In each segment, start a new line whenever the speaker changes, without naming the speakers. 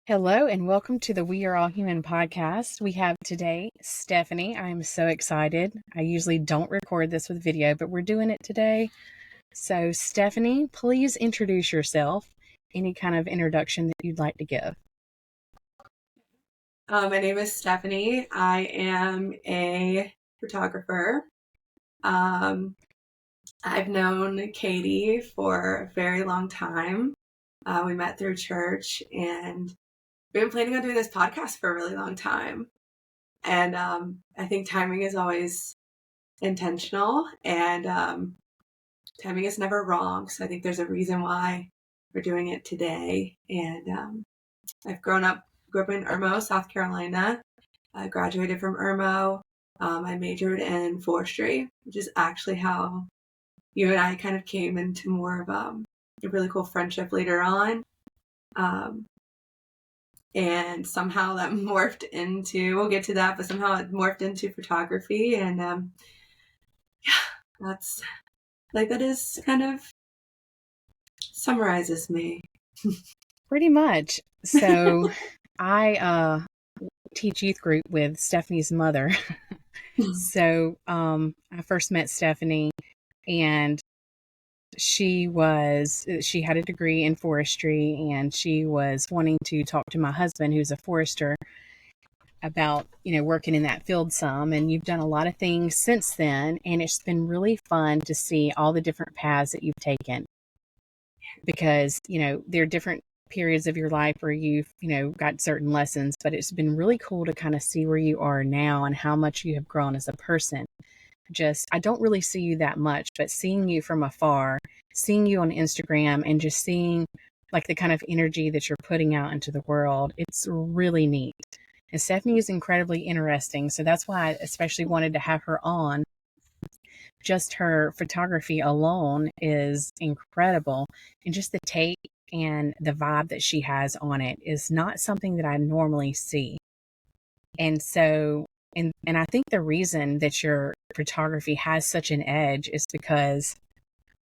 Hello and welcome to the We Are All Human podcast. We have today Stephanie. I'm so excited. I usually don't record this with video, but we're doing it today. So, Stephanie, please introduce yourself. Any kind of introduction that you'd like to give.
My name is Stephanie. I am a photographer. I've known Katie for a very long time. We met through church, and we've been planning on doing this podcast for a really long time. And I think timing is always intentional, and timing is never wrong. So I think there's a reason why we're doing it today. And I've grew up in Irmo, South Carolina. I graduated from Irmo. I majored in forestry, which is actually how you and I kind of came into more of a really cool friendship later on. And somehow that morphed into, we'll get to that, but somehow it morphed into photography. And that's like, that is kind of summarizes me.
Pretty much. So, I teach youth group with Stephanie's mother. So, I first met Stephanie and she had a degree in forestry and she was wanting to talk to my husband, who's a forester, about, working in that field some. And you've done a lot of things since then. And it's been really fun to see all the different paths that you've taken because, there are different periods of your life where you've, got certain lessons, but it's been really cool to kind of see where you are now and how much you have grown as a person. I don't really see you that much, but seeing you from afar, seeing you on Instagram and just seeing like the kind of energy that you're putting out into the world, it's really neat. And Stephanie is incredibly interesting. So that's why I especially wanted to have her on. Just her photography alone is incredible. And just the take and the vibe that she has on it is not something that I normally see. And so, and I think the reason that your photography has such an edge is because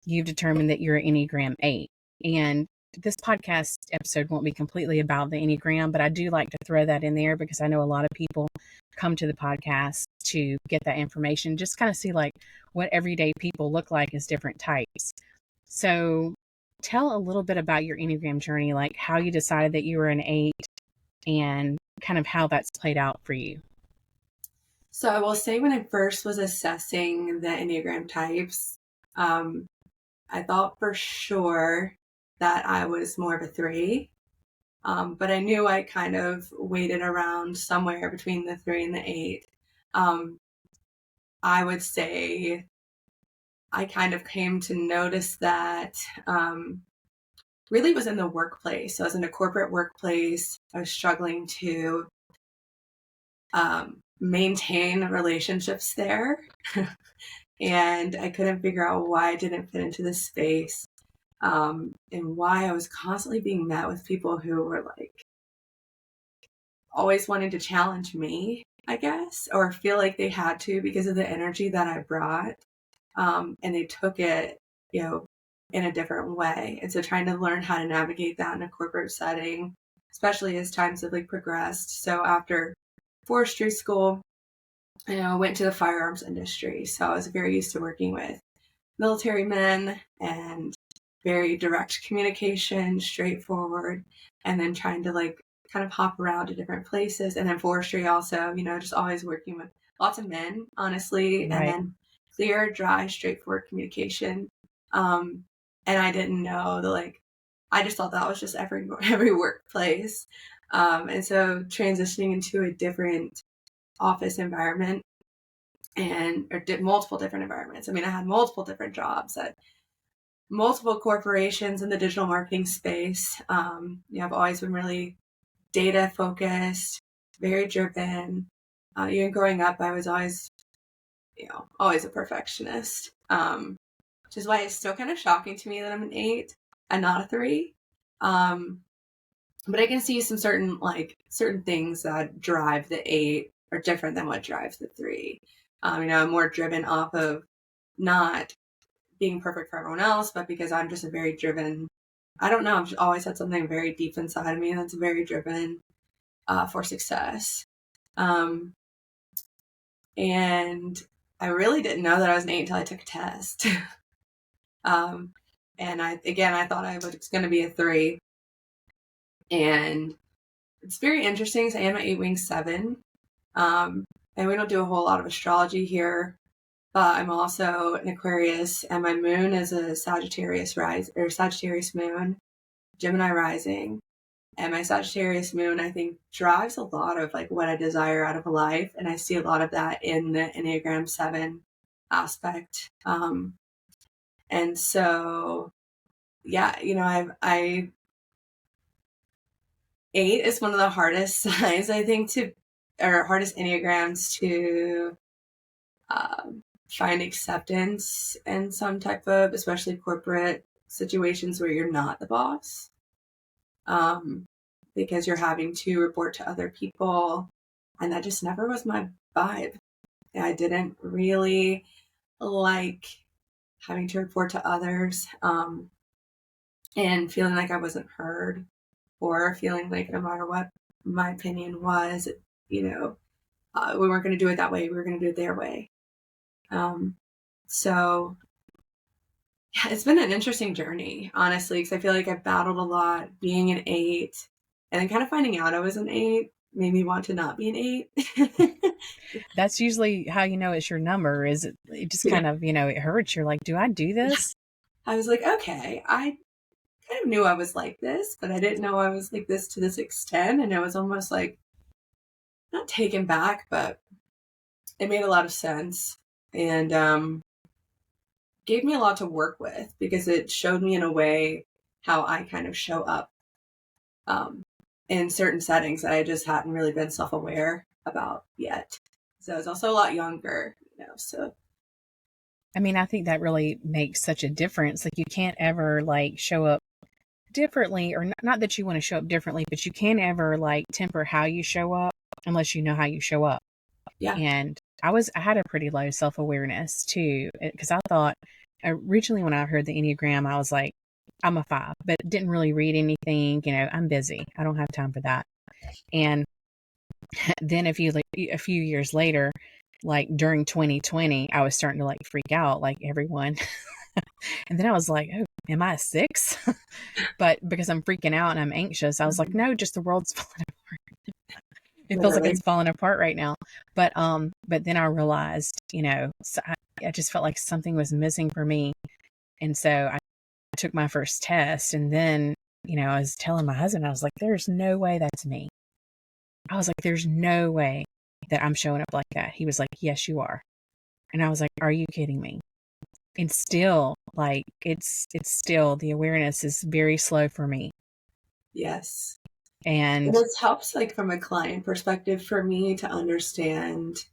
you've determined that you're an Enneagram 8. And this podcast episode won't be completely about the Enneagram, but I do like to throw that in there because I know a lot of people come to the podcast to get that information, just kind of see like what everyday people look like as different types. So tell a little bit about your Enneagram journey, like how you decided that you were an 8 and kind of how that's played out for you.
So I will say when I first was assessing the Enneagram types, I thought for sure that I was more of a 3. But I knew I kind of weighted around somewhere between the 3 and the 8. I would say I kind of came to notice that really was in the workplace. So I was in a corporate workplace. I was struggling to maintain relationships there. And I couldn't figure out why I didn't fit into this space. And why I was constantly being met with people who were like always wanting to challenge me, I guess, or feel like they had to because of the energy that I brought. And they took it, in a different way. And so trying to learn how to navigate that in a corporate setting, especially as times have like progressed. So after forestry school, I went to the firearms industry. So I was very used to working with military men and very direct communication, straightforward, and then trying to like kind of hop around to different places. And then forestry also, just always working with lots of men, honestly,
Right.
and then clear, dry, straightforward communication. And I didn't know I just thought that was just every workplace. And so transitioning into a different office environment or did multiple different environments. I mean, I had multiple different jobs at multiple corporations in the digital marketing space. I've always been really data focused, very driven. Even growing up, I was always, always a perfectionist, which is why it's still kind of shocking to me that I'm an 8 and not a 3. But I can see some certain things that drive the 8 are different than what drives the 3. I'm more driven off of not being perfect for everyone else, but because I'm just a very driven I don't know, I've always had something very deep inside of me that's very driven for success. And I really didn't know that I was an 8 until I took a test. And I thought I was going to be a 3. And it's very interesting. So I am an 8-wing 7. And we don't do a whole lot of astrology here, but I'm also an Aquarius, and my moon is a Sagittarius moon, Gemini rising. And my Sagittarius moon, I think, drives a lot of like what I desire out of a life. And I see a lot of that in the Enneagram 7 aspect. And so, yeah, I 8 is one of the hardest signs, I think, or hardest Enneagrams to find acceptance in some type of, especially corporate situations where you're not the boss. Because you're having to report to other people. And that just never was my vibe. I didn't really like having to report to others, and feeling like I wasn't heard, or feeling like no matter what my opinion was, we weren't going to do it that way. We were going to do it their way. So yeah, it's been an interesting journey, honestly, because I feel like I've battled a lot being an 8, and then kind of finding out I was an 8 made me want to not be an 8.
That's usually how you know it's your number. Is it just kind of, it hurts. You're like, do I do this?
I was like, okay, I kind of knew I was like this, but I didn't know I was like this to this extent. And it was almost like not taken back, but it made a lot of sense, and gave me a lot to work with, because it showed me in a way how I kind of show up in certain settings that I just hadn't really been self-aware about yet. So I was also a lot younger, so.
I mean, I think that really makes such a difference. Like, you can't ever like show up differently, or not that you want to show up differently, but you can't ever like temper how you show up unless you know how you show up.
Yeah.
And I had a pretty low self-awareness too, because I thought originally when I heard the Enneagram, I was like, I'm a 5, but didn't really read anything. I'm busy. I don't have time for that. And then a few years later, like during 2020, I was starting to like freak out like everyone. And then I was like, oh, am I a 6? But because I'm freaking out and I'm anxious, I was like, no, just the world's falling apart. It feels like it's falling apart right now. But then I realized, so I just felt like something was missing for me. And so I took my first test, and then, I was telling my husband, I was like, there's no way that's me. I was like, there's no way that I'm showing up like that. He was like, yes, you are. And I was like, are you kidding me? And still, like, it's still, the awareness is very slow for me.
Yes.
And
this helps, like, from a client perspective, for me to understand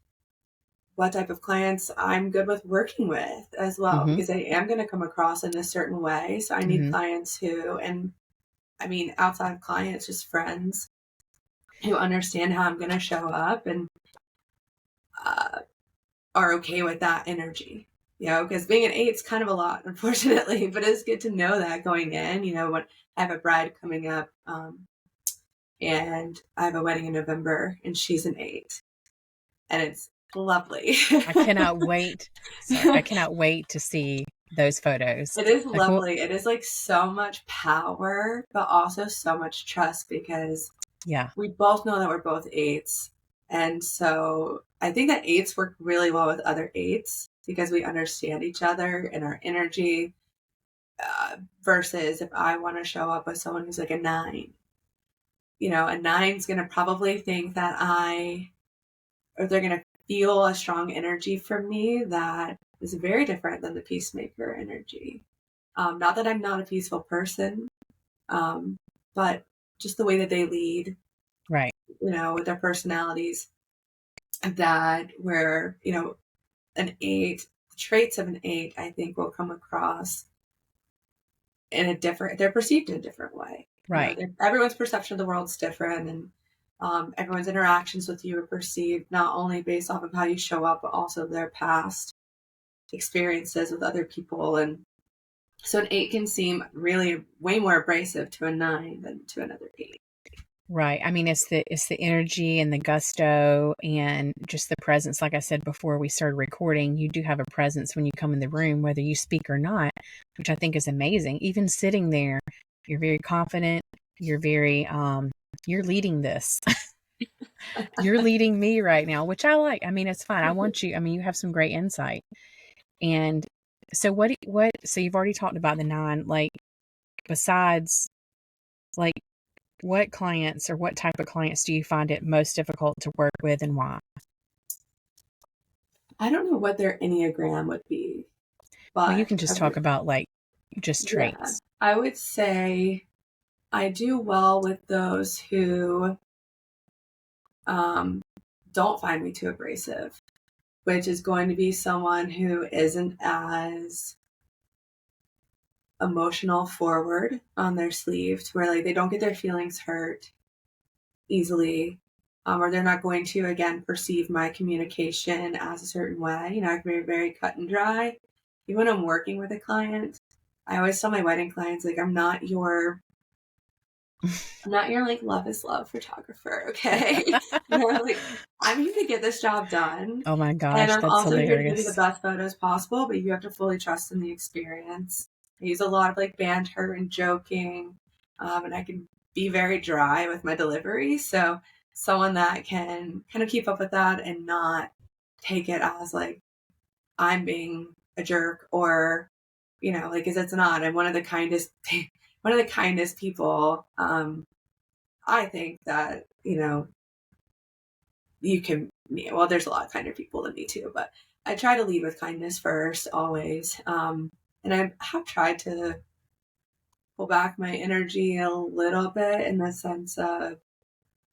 what type of clients I'm good with working with as well, because I am going to come across in a certain way. So I need clients who, and I mean, outside of clients, just friends who understand how I'm going to show up and are okay with that energy. Because being an 8 is kind of a lot, unfortunately, but it's good to know that going in. When I have a bride coming up, and I have a wedding in November, and she's an 8, and it's lovely.
I cannot wait. Sorry, I cannot wait to see those photos.
It is lovely. It is like so much power, but also so much trust, because we both know that we're both 8s. And so I think that 8s work really well with other 8s, because we understand each other and our energy, versus if I want to show up with someone who's like a 9. A 9's going to probably think that or they're going to feel a strong energy from me that is very different than the peacemaker energy. Not that I'm not a peaceful person, but just the way that they lead,
right?
With their personalities, that where, an 8, traits of an 8, I think, will come across in they're perceived in a different way.
Right.
Everyone's perception of the world's different, and everyone's interactions with you are perceived not only based off of how you show up, but also their past experiences with other people. And So an 8 can seem really way more abrasive to a 9 than to another 8.
Right. I mean, it's the energy and the gusto and just the presence. Like I said before we started recording, you do have a presence when you come in the room, whether you speak or not, which I think is amazing. Even sitting there, you're very confident. You're very you're leading this. You're leading me right now, which I like. I mean, it's fine. I want you. I mean, you have some great insight. And so so you've already talked about the 9, like besides like what clients or what type of clients do you find it most difficult to work with and why?
I don't know what their Enneagram would be,
Well, you
but
can just talk about like just
yeah,
traits.
I would say I do well with those who um, don't find me too abrasive, which is going to be someone who isn't as emotional forward on their sleeve to where like they don't get their feelings hurt easily, or they're not going to again perceive my communication as a certain way. You know, I can be very cut and dry. Even when I'm working with a client, I always tell my wedding clients like I'm not your like love is love photographer, okay? You know, like I'm here to get this job done.
Oh my
And
gosh,
I'm
that's
also here to give you the
hilarious.
best photos possible, but you have to fully trust in the experience. I use a lot of like banter and joking, and I can be very dry with my delivery. So someone that can kind of keep up with that and not take it as like I'm being a jerk or, you know, like, 'cause it's not. I'm one of the kindest, one of the kindest people. I think that, you know, you can, well, there's a lot of kinder people than me too, but I try to lead with kindness first, always. And I have tried to pull back my energy a little bit in the sense of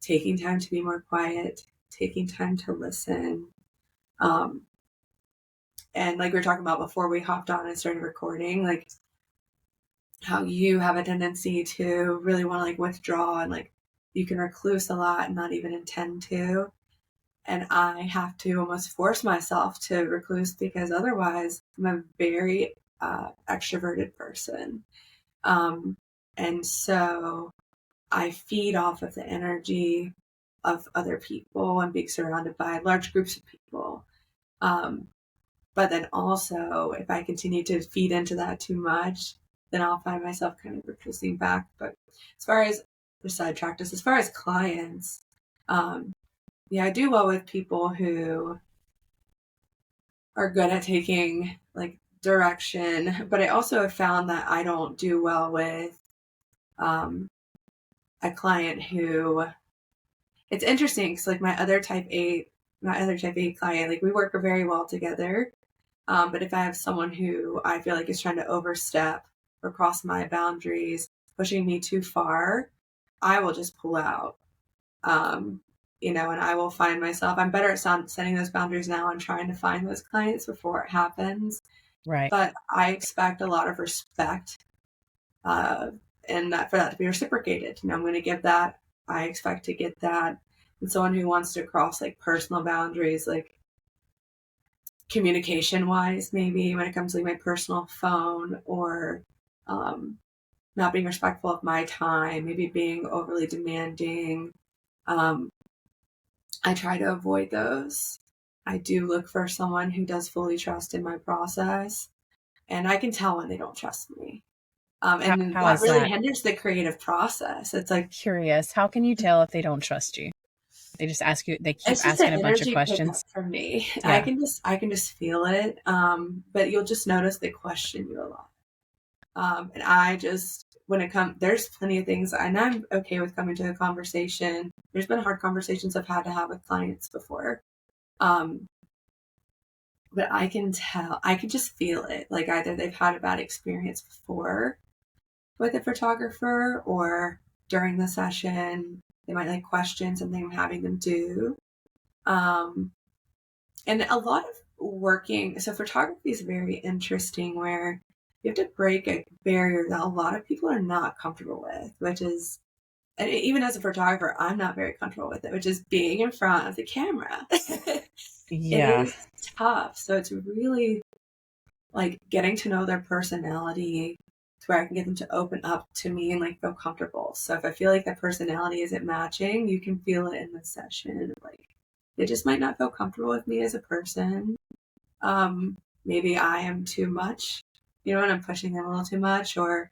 taking time to be more quiet, taking time to listen. Um, and like we were talking about before we hopped on and started recording, like how you have a tendency to really want to like withdraw and like you can recluse a lot and not even intend to. And I have to almost force myself to recluse because otherwise I'm a very extroverted person. Um, and so I feed off of the energy of other people and being surrounded by large groups of people. Um, but then also, if I continue to feed into that too much, then I'll find myself kind of reclusing back. But as far as the sidetracked us, as far as clients, um, yeah, I do well with people who are good at taking like direction, but I also have found that I don't do well with um, a client who it's interesting because like my other type 8 client, like we work very well together. But if I have someone who I feel like is trying to overstep or cross my boundaries, pushing me too far, I will just pull out. Um, you know, and I will find myself, I'm better at setting those boundaries now and trying to find those clients before it happens.
Right.
But I expect a lot of respect, uh, and that for that to be reciprocated. You know, I'm going to give that. I expect to get that. And someone who wants to cross like personal boundaries, like communication wise, maybe when it comes to like my personal phone or um, not being respectful of my time, maybe being overly demanding. Um, I try to avoid those. I do look for someone who does fully trust in my process, and I can tell when they don't trust me. And
How
that
is
really
that?
hinders the creative process. It's like
Curious. How can you tell if they don't trust you? They just ask you, they keep
it's just
asking
an
a bunch of
energy
questions.
pickup for me. I
Yeah.
can just feel it. But you'll just notice they question you a lot. And I just when it comes, there's plenty of things, and I'm okay with coming to a conversation. There's been hard conversations I've had to have with clients before. Um, but I can tell, I can just feel it. Like either they've had a bad experience before with a photographer, or during the session, they might like question something I'm having them do. Um, and a lot of working, so photography is very interesting where you have to break a barrier that a lot of people are not comfortable with, which is, and even as a photographer, I'm not very comfortable with it, which is being in front of the camera. It
Yeah.
is tough. So it's really like getting to know their personality to where I can get them to open up to me and like feel comfortable. So if I feel like that personality isn't matching, you can feel it in the session. Like they just might not feel comfortable with me as a person. Maybe I am too much, you know, and I'm pushing them a little too much, or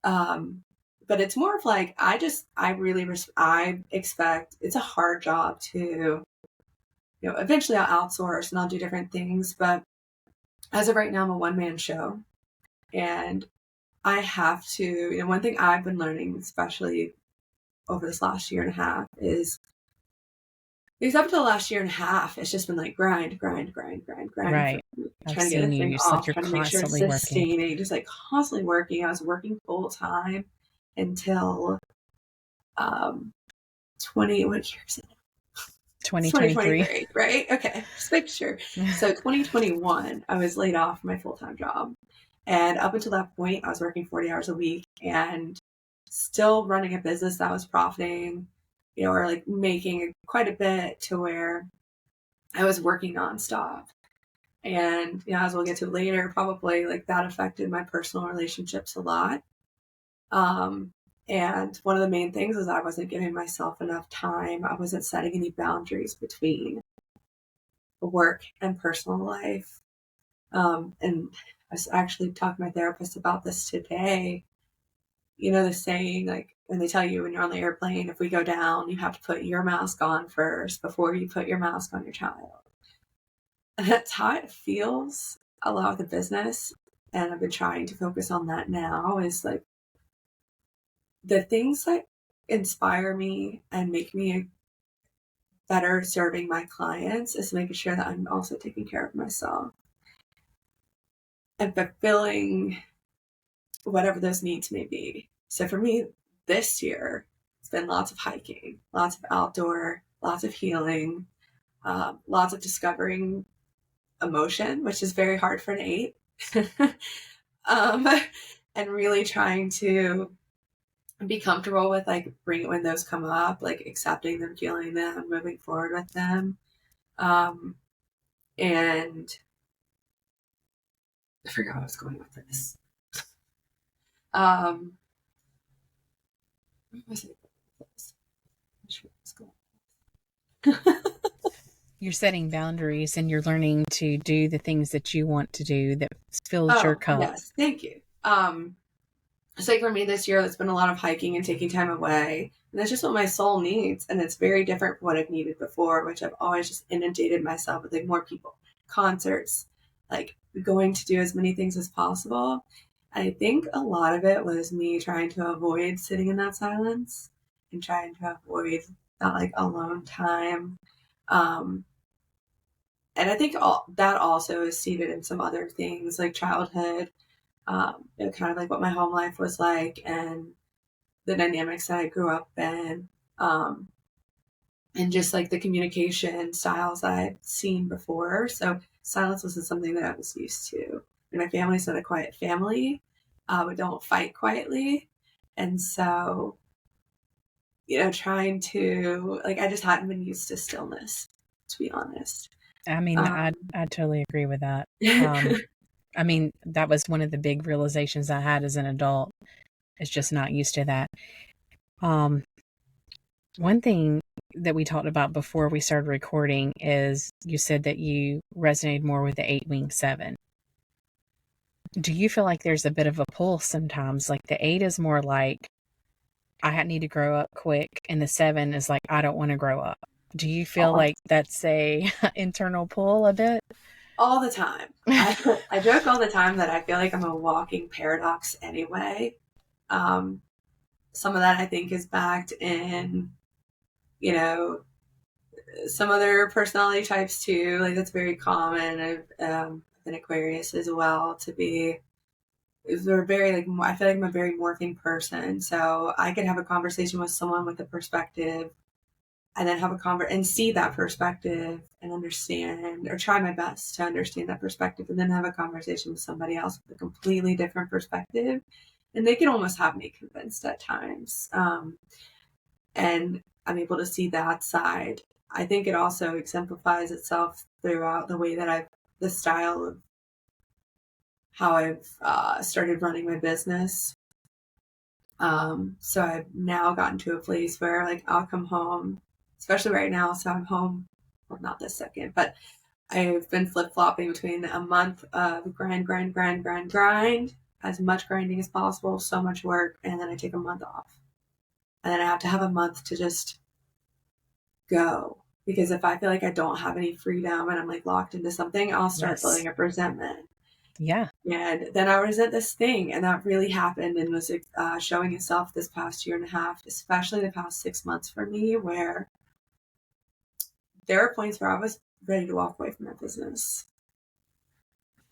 but it's more of like I expect it's a hard job to, you know, eventually I'll outsource and I'll do different things, but as of right now I'm a one-man show, and I have to, you know, one thing I've been learning, especially over this last year and a half, is because up until the last year and a half, it's just been like grind, grind, grind, grind, grind.
Right. I've
Trying to get
seen
this
you.
thing
It's like
off,
you're
trying to make sure it's
constantly working.
sustaining, just like constantly working. I was working full time until 20, what year is it?
2023.
Right? Okay, just make sure. So 2021, I was laid off from my full-time job. And up until that point, I was working 40 hours a week and still running a business that was profiting, you know, or like making quite a bit to where I was working nonstop. And, you know, as we'll get to later, probably like that affected my personal relationships a lot. Um, and one of the main things is I wasn't giving myself enough time. I wasn't setting any boundaries between work and personal life. And I was actually talking to my therapist about this today. You know, the saying, like when they tell you when you're on the airplane, if we go down, you have to put your mask on first before you put your mask on your child. And that's how it feels a lot with the business. And I've been trying to focus on that now, is like the things that inspire me and make me better serving my clients is making sure that I'm also taking care of myself and fulfilling whatever those needs may be. So for me, this year, it's been lots of hiking, lots of outdoor, lots of healing, lots of discovering emotion, which is very hard for an 8. um, and really trying to be comfortable with like bring when those come up, like accepting them, feeling them, moving forward with them. And I forgot where I was going with this. Where was it?
You're setting boundaries and you're learning to do the things that you want to do that fills your
Oh,
cup.
yes. Thank you. It's like for me this year, it's been a lot of hiking and taking time away. And that's just what my soul needs. And it's very different from what I've needed before, which I've always just inundated myself with like more people, concerts, like going to do as many things as possible. And I think a lot of it was me trying to avoid sitting in that silence and trying to avoid that like alone time. Um, and I think that also is seated in some other things like childhood, you know, kind of like what my home life was like and the dynamics that I grew up in, and just like the communication styles that I've seen before. So silence wasn't something that I was used to. And my family's not a quiet family. We don't fight quietly. And so, you know, trying to, like, I just hadn't been used to stillness, to be honest.
I mean, I totally agree with that. I mean, that was one of the big realizations I had as an adult, is just not used to that. One thing that we talked about before we started recording is you said that you resonated more with the 8-wing 7. Do you feel like there's a bit of a pull sometimes? Like the 8 is more like, I need to grow up quick, and the 7 is like, I don't want to grow up. Do you feel like that's a internal pull a bit?
All the time. I joke all the time that I feel like I'm a walking paradox anyway. Some of that I think is backed in, you know, some other personality types too. Like that's very common. I've been Aquarius as well to be. They're very like I feel like I'm a very morphing person. So I could have a conversation with someone with a perspective, and then have a and see that perspective and understand, or try my best to understand that perspective, and then have a conversation with somebody else with a completely different perspective, and they can almost have me convinced at times. And I'm able to see that side. I think it also exemplifies itself throughout the way that the style of how I've started running my business. So I've now gotten to a place where like I'll come home, especially right now. So I'm home, well, not this second, but I've been flip flopping between a month of grind, as much grinding as possible, so much work, and then I take a month off. And then I have to have a month to just go. Because if I feel like I don't have any freedom and I'm like locked into something, I'll start building up resentment.
Yeah.
And then I resent this thing. And that really happened and was showing itself this past year and a half, especially the past 6 months for me, where there are points where I was ready to walk away from that business.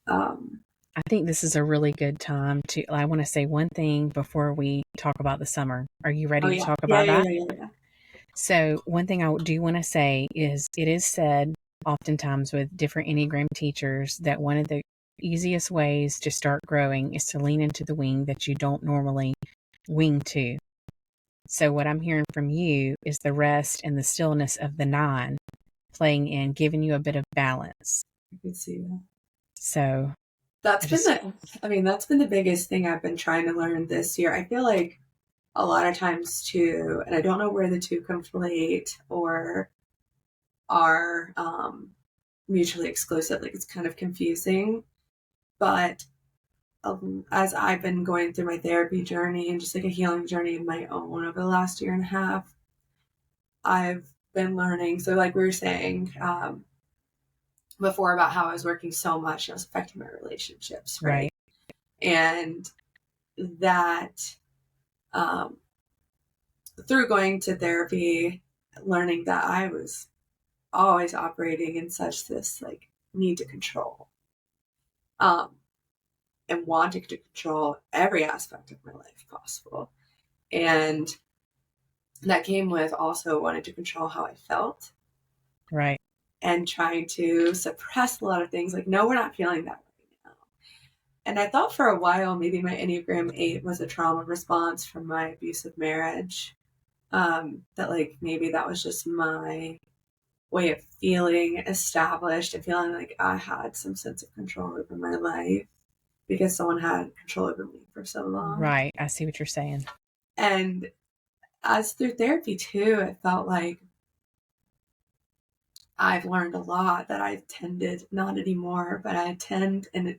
I think this is a really good time to, I want to say one thing before we talk about the summer. Are you ready to talk about that?
Yeah.
So one thing I do want to say is it is said oftentimes with different Enneagram teachers that one of the easiest ways to start growing is to lean into the wing that you don't normally wing to. So what I'm hearing from you is the rest and the stillness of the 9 playing in, giving you a bit of balance.
I can see that.
So
that's been the biggest thing I've been trying to learn this year. I feel like a lot of times too, and I don't know where the two conflate or are mutually exclusive. Like it's kind of confusing, but as I've been going through my therapy journey and just like a healing journey of my own over the last year and a half, I've been learning. So like we were saying before about how I was working so much, it was affecting my relationships, right? And that through going to therapy, learning that I was always operating in such this like need to control, and wanting to control every aspect of my life possible. And that came with also wanting to control how I felt.
Right.
And trying to suppress a lot of things. Like, no, we're not feeling that right now. And I thought for a while maybe my Enneagram 8 was a trauma response from my abusive marriage. That like maybe that was just my way of feeling established and feeling like I had some sense of control over my life because someone had control over me for so long.
Right. I see what you're saying.
And as through therapy too, it felt like I've learned a lot that I tended, not anymore, but I tend, and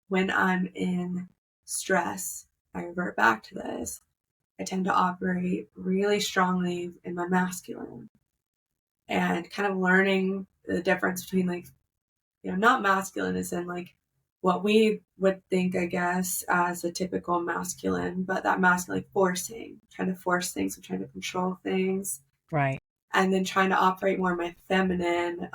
when I'm in stress, I revert back to this. I tend to operate really strongly in my masculine and kind of learning the difference between like, not masculine as in like what we would think, I guess, as a typical masculine, but that masculine, like trying to force things and trying to control things.
Right.
And then trying to operate more my feminine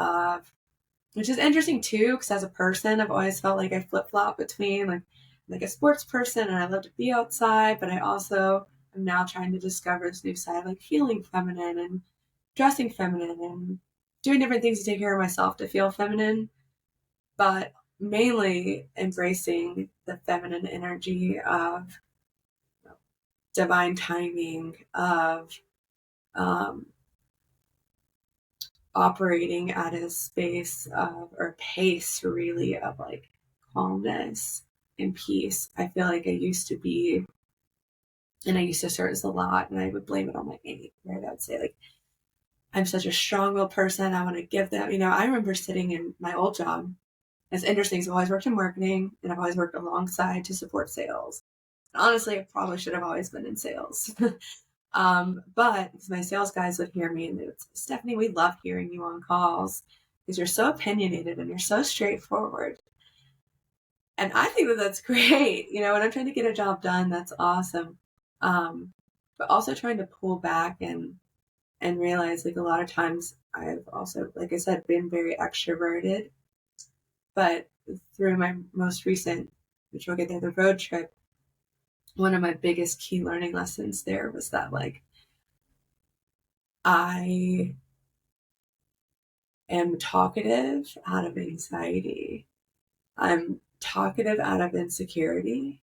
which is interesting too, because as a person, I've always felt like I flip flop between like a sports person and I love to be outside, but I also am now trying to discover this new side, like feeling feminine and dressing feminine and doing different things to take care of myself to feel feminine, but mainly embracing the feminine energy of divine timing, of operating at a space of, or pace really, of like calmness and peace. I feel like I used to be, and I used to assert this a lot, and I would blame it on my age, right? I would say like, I'm such a strong-willed person. I want to give them, I remember sitting in my old job. It's interesting. So I've always worked in marketing and I've always worked alongside to support sales. And honestly, I probably should have always been in sales. But my sales guys would hear me and they would say, Stephanie, we love hearing you on calls because you're so opinionated and you're so straightforward. And I think that that's great. When I'm trying to get a job done, that's awesome. But also trying to pull back and realize like a lot of times I've also, like I said, been very extroverted. But through my most recent, which we'll get there, the road trip, one of my biggest key learning lessons there was that like I am talkative out of anxiety. I'm talkative out of insecurity.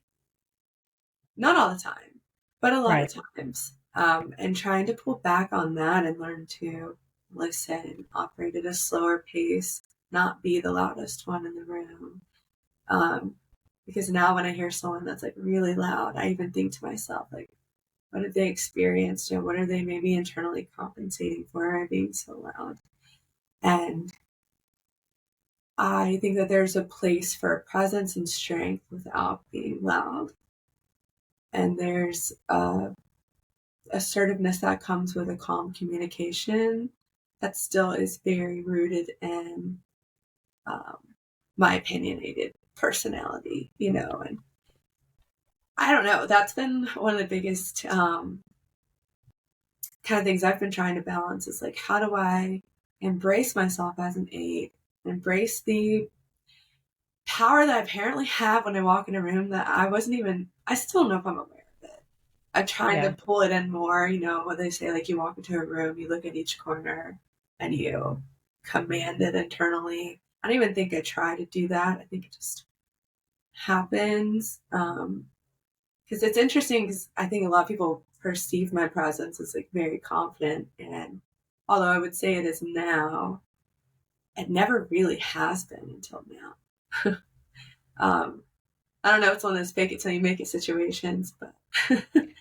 Not all the time, but a lot of times. And trying to pull back on that and learn to listen, operate at a slower pace, not be the loudest one in the room. Because now when I hear someone that's like really loud, I even think to myself, like, what have they experienced? And what are they maybe internally compensating for being so loud? And I think that there's a place for presence and strength without being loud. And there's assertiveness that comes with a calm communication that still is very rooted in my opinionated personality, and I don't know, that's been one of the biggest kind of things I've been trying to balance is like, how do I embrace myself as an 8, embrace the power that I apparently have when I walk in a room that I still don't know if I'm aware of it. I'm trying to pull it in more, what they say, like you walk into a room, you look at each corner and you command it internally. I don't even think I try to do that. I think it just happens. Because it's interesting because I think a lot of people perceive my presence as like very confident. And although I would say it is now, it never really has been until now. I don't know, it's one of those fake it till you make it situations, but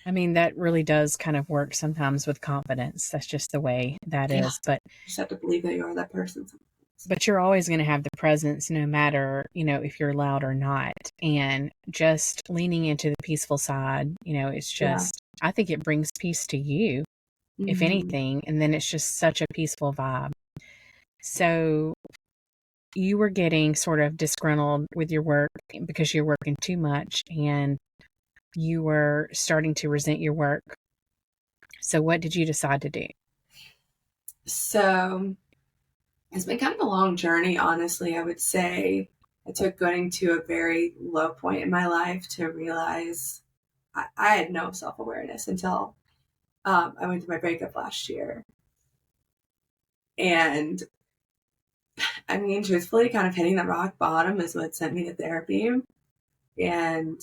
I mean, that really does kind of work sometimes with confidence. That's just the way that is. But
you just have to believe that you are that person sometimes.
But you're always going to have the presence no matter, if you're loud or not. And just leaning into the peaceful side, it's just, I think it brings peace to you, if anything. And then it's just such a peaceful vibe. So you were getting sort of disgruntled with your work because you're working too much and you were starting to resent your work. So what did you decide to do?
So it's been kind of a long journey, honestly. I would say it took getting to a very low point in my life to realize I had no self-awareness until I went through my breakup last year. And I mean, truthfully, kind of hitting the rock bottom is what sent me to therapy. And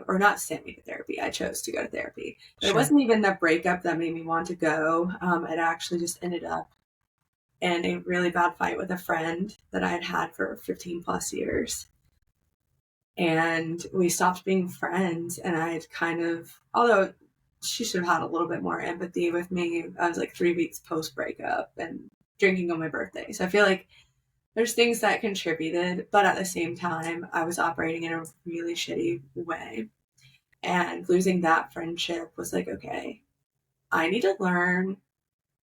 or not sent me to therapy. I chose to go to therapy. But It wasn't even the breakup that made me want to go. It actually just ended up in a really bad fight with a friend that I had had for 15 plus years. And we stopped being friends. And I had kind of, although she should have had a little bit more empathy with me, I was like 3 weeks post breakup and drinking on my birthday. So I feel like there's things that contributed, but at the same time, I was operating in a really shitty way. And losing that friendship was like, okay, I need to learn.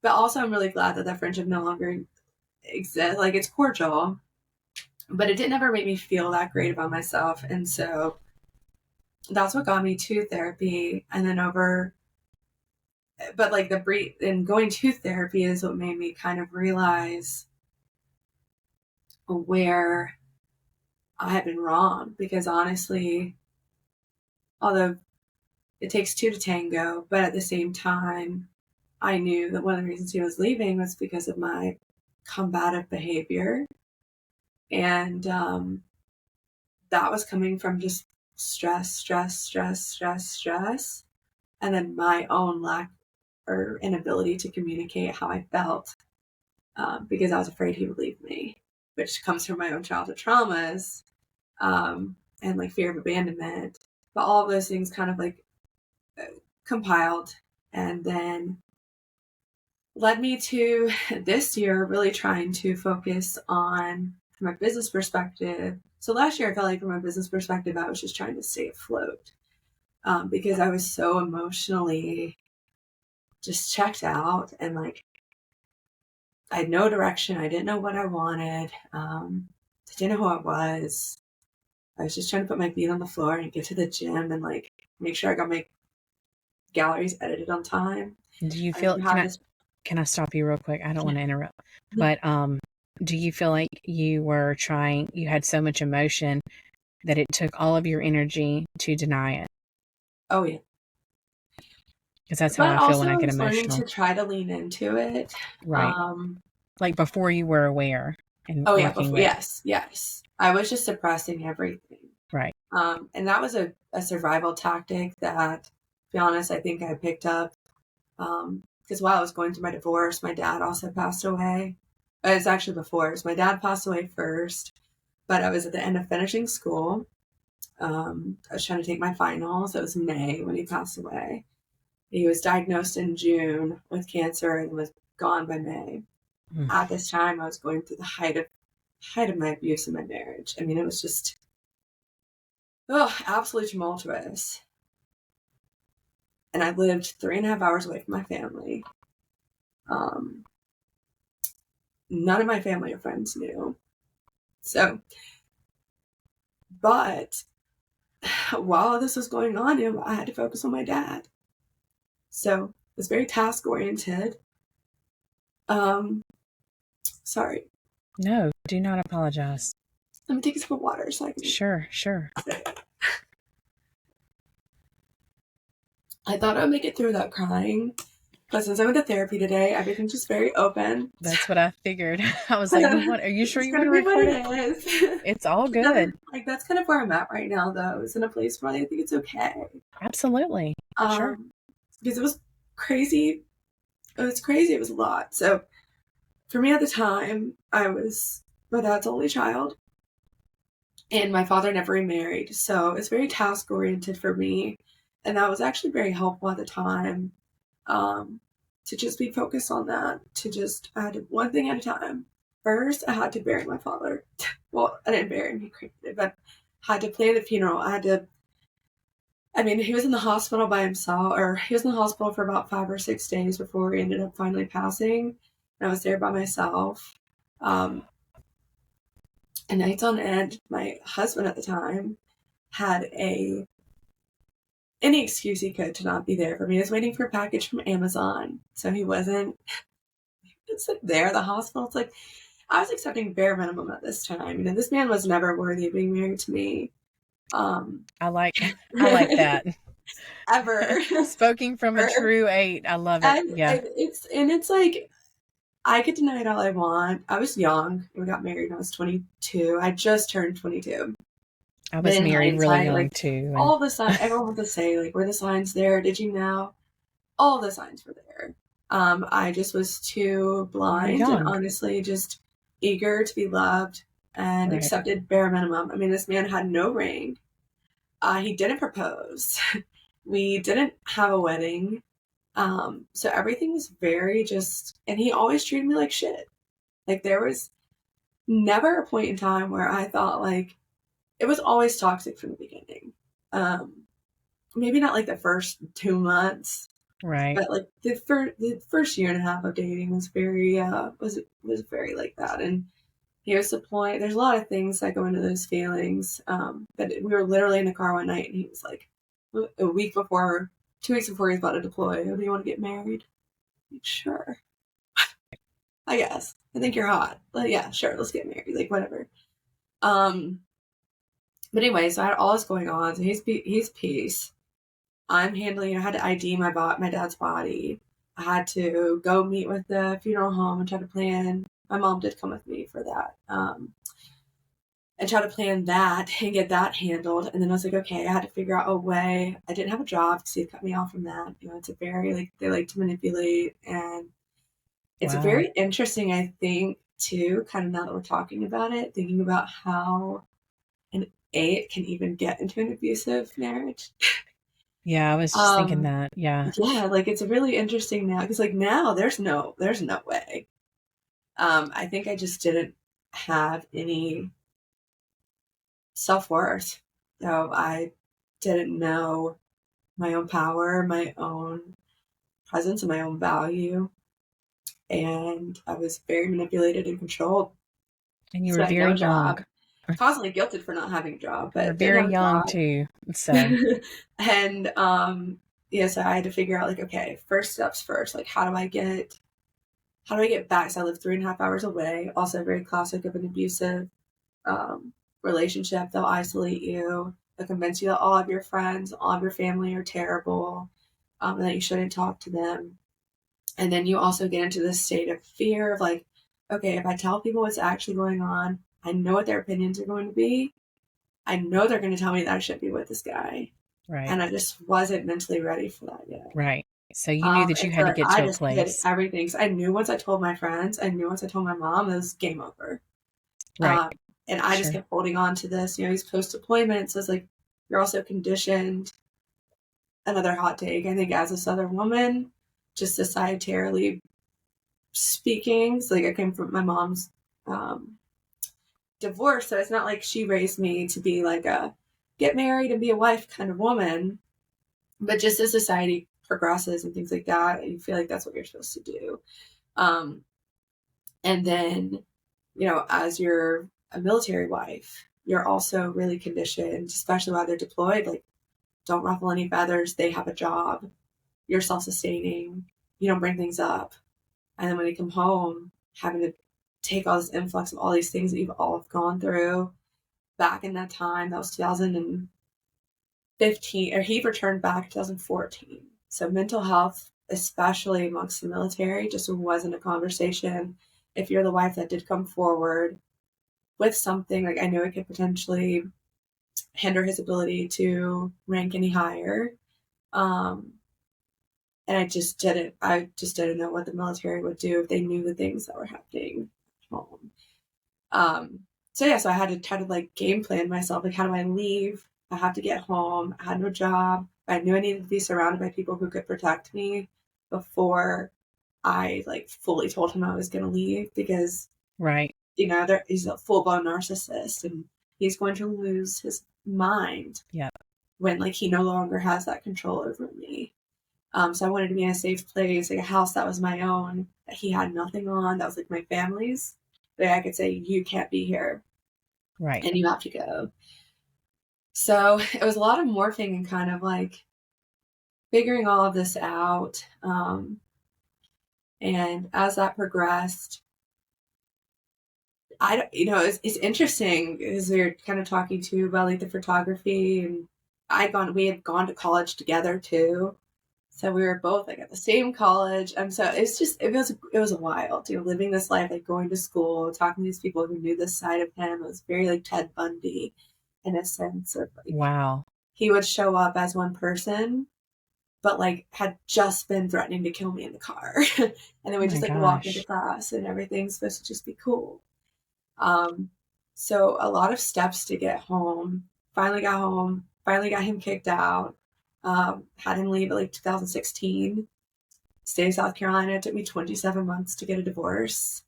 But also, I'm really glad that friendship no longer exists. Like, it's cordial, but it didn't ever make me feel that great about myself. And so that's what got me to therapy. And then but like and going to therapy is what made me kind of realize where I had been wrong. Because honestly, although it takes two to tango, but at the same time, I knew that one of the reasons he was leaving was because of my combative behavior. And that was coming from just stress. And then my own lack or inability to communicate how I felt because I was afraid he would leave me, which comes from my own childhood traumas and like fear of abandonment. But all of those things kind of like compiled and then led me to this year really trying to focus on from a business perspective. So last year I felt like from a business perspective I was just trying to stay afloat because I was so emotionally just checked out and like I had no direction. I didn't know what I wanted. I didn't know who I was. I was just trying to put my feet on the floor and get to the gym and like make sure I got my galleries edited on time.
Do you feel can I stop you real quick? I don't want to interrupt. But do you feel like you had so much emotion that it took all of your energy to deny it?
Oh yeah.
Because that's how I feel when I get emotional.
Learning to try to lean into it.
Right. Like before you were aware. And
yes. I was just suppressing everything.
Right.
And that was a survival tactic that, to be honest, I think I picked up because while I was going through my divorce, my dad also passed away. It's actually before. So my dad passed away first, but I was at the end of finishing school. I was trying to take my finals. It was May when he passed away. He was diagnosed in June with cancer and was gone by May. At this time, I was going through the height of my abuse in my marriage. I mean, it was just absolutely tumultuous. And I lived 3.5 hours away from my family. None of my family or friends knew. So, but while this was going on, I had to focus on my dad. So it was very task oriented. Sorry.
No, do not apologize.
Let me take a sip of water so I can.
Sure.
I thought I would make it through without crying. But since I went to therapy today, everything's just very open.
That's what I figured. I was like, are you sure you want to record it? It's all good.
That's kind of where I'm at right now, though. It's in a place where I think it's okay.
Absolutely. Sure.
Because it was crazy. It was crazy. It was a lot. So for me at the time, I was my dad's only child. And my father never remarried. So it's very task oriented for me. And that was actually very helpful at the time. To just be focused on that, I had to, one thing at a time. First, I had to bury my father. Well, I didn't bury him, he cremated, but I had to plan the funeral. He was in the hospital by himself, or he was in the hospital for about 5 or 6 days before he ended up finally passing. And I was there by myself. And nights on end, my husband at the time had any excuse he could to not be there for me. He was waiting for a package from Amazon. So he wasn't there at the hospital. It's like, I was accepting bare minimum at this time. This man was never worthy of being married to me.
I like that.
Ever.
Spoken from a true 8. I love it.
It's like, I could deny it all I want. I was young. We got married when I was 22. I just turned 22.
I was married really young too.
All the signs, everyone would say, were the signs there? Did you know? All the signs were there. I just was too blind and honestly just eager to be loved and accepted bare minimum. This man had no ring. He didn't propose. We didn't have a wedding. So everything was very and he always treated me like shit. There was never a point in time where I thought it was always toxic from the beginning. Maybe not the first 2 months,
right?
But the first year and a half of dating was very was very like that. And here's the point: there's a lot of things that go into those feelings. But we were literally in the car one night, and he was like, 2 weeks before he was about to deploy, "Oh, do you want to get married?" Sure. I guess. I think you're hot. Yeah, sure. Let's get married. Whatever. But anyway, so I had all this going on. So he's peace. I'm handling. I had to ID my dad's body. I had to go meet with the funeral home and try to plan. My mom did come with me for that. And try to plan that and get that handled. And then I was like, okay, I had to figure out a way. I didn't have a job because he had cut me off from that. It's a very they like to manipulate, and it's very interesting. I think too, kind of now that we're talking about it, thinking about how an 8 can even get into an abusive marriage.
Yeah, I was just thinking that. Yeah.
Yeah, it's really interesting now because now there's no way. I think I just didn't have any self-worth. So I didn't know my own power, my own presence, and my own value. And I was very manipulated and controlled.
And you were very young.
Constantly guilted for not having a job, but
you're very young too. So
and so I had to figure out okay, first steps first. How do I get back? So I live 3.5 hours away. Also very classic of an abusive relationship. They'll isolate you. They'll convince you that all of your friends, all of your family are terrible, and that you shouldn't talk to them. And then you also get into this state of fear of okay, if I tell people what's actually going on, I know what their opinions are going to be. I know they're going to tell me that I shouldn't be with this guy.
Right.
And I just wasn't mentally ready for that yet.
Right. So you knew that you had to get to a place.
I just did everything. So I knew once I told my friends, I knew once I told my mom, it was game over.
Right.
And I just kept holding on to this. He's post-deployment. So it's you're also conditioned, another hot take, I think, as a Southern woman, just societarily speaking. So like I came from my mom's divorce, so it's not like she raised me to be like a get married and be a wife kind of woman, but just as society progresses and things like that, you feel like that's what you're supposed to do. And then, you know, as you're a military wife, you're also really conditioned, especially while they're deployed, like don't ruffle any feathers, they have a job, you're self-sustaining, you don't bring things up. And then when they come home, having to take all this influx of all these things that you've all gone through. Back in that time, that was 2015, or he returned back in 2014. So mental health, especially amongst the military, just wasn't a conversation. If you're the wife that did come forward with something, like I knew it could potentially hinder his ability to rank any higher. And I just didn't know what the military would do if they knew the things that were happening at home. So yeah, so I had to try to like game plan myself. Like, how do I leave? I have to get home. I had no job. I knew I needed to be surrounded by people who could protect me before I like fully told him I was going to leave, because,
Right.
you know, he's a full blown narcissist and he's going to lose his mind.
Yeah.
When like he no longer has that control over me. So I wanted to be in a safe place, like a house that was my own, that he had nothing on, that was like my family's, that I could say, you can't be here.
Right.
And you have to go. So it was a lot of morphing and kind of like figuring all of this out. And as that progressed, it's interesting because we were kind of talking too about like the photography, and we had gone to college together too. So we were both like at the same college. So it was wild, you know, living this life, like going to school, talking to these people who knew this side of him. It was very like Ted Bundy in a sense of like,
wow,
he would show up as one person, but like had just been threatening to kill me in the car. And then we
oh
just
my
like walk into
gosh.
class and everything's supposed to just be cool. So a lot of steps to get home. Finally got home, finally got him kicked out. Had him leave at like 2016. Stay in South Carolina. It took me 27 months to get a divorce,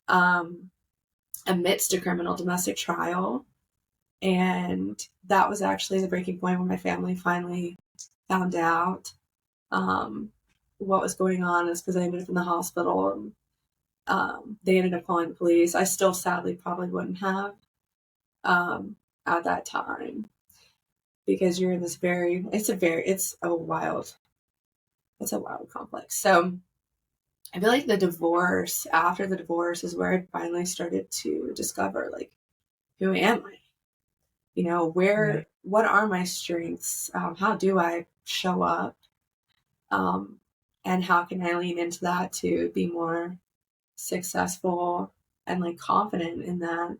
amidst a criminal domestic trial. And that was actually the breaking point when my family finally found out what was going on, is because I ended up in the hospital. And, they ended up calling the police. I still sadly probably wouldn't have at that time, because you're in this it's a wild complex. So I feel like after the divorce is where I finally started to discover, like, who am I? You know,
Right.
what are my strengths? How do I show up? And how can I lean into that to be more successful and like confident in that?